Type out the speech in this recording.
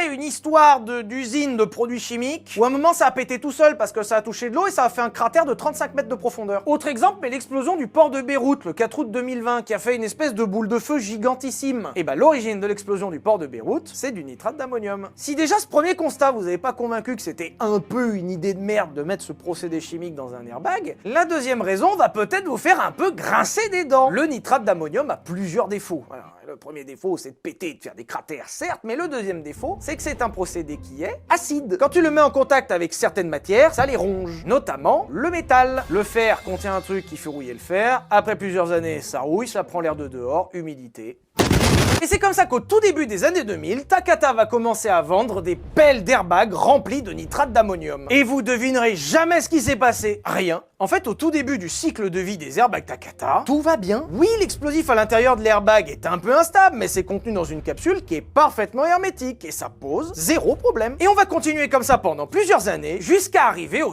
une histoire d'usine de produits chimiques où à un moment ça a pété tout seul parce que ça a touché de l'eau et ça a fait un cratère de 35 mètres de profondeur. Autre exemple, mais l'explosion du port de Beyrouth le 4 août 2020 qui a fait une espèce de boule de feu gigantissime. Et bah l'origine de l'explosion du port de Beyrouth, c'est du nitrate d'ammonium. Si déjà ce premier constat vous avez pas convaincu que c'était un peu une idée de merde de mettre ce procédé chimique dans un airbag, la deuxième raison va peut-être vous faire un peu grincer des dents. Le nitrate d'ammonium a plusieurs défauts. Alors, le premier défaut, c'est de péter et de faire des cratères, certes, mais le deuxième défaut, c'est que c'est un procédé qui est acide. Quand tu le mets en contact avec certaines matières, ça les ronge, notamment le métal. Le fer contient un truc qui fait rouiller le fer, après plusieurs années, ça rouille, ça prend l'air de dehors, humidité. Et c'est comme ça qu'au tout début des années 2000, Takata va commencer à vendre des pelles d'airbag remplies de nitrate d'ammonium. Et vous devinerez jamais ce qui s'est passé. Rien. En fait, au tout début du cycle de vie des airbags Takata, tout va bien. Oui, l'explosif à l'intérieur de l'airbag est un peu instable, mais c'est contenu dans une capsule qui est parfaitement hermétique et ça pose zéro problème. Et on va continuer comme ça pendant plusieurs années jusqu'à arriver au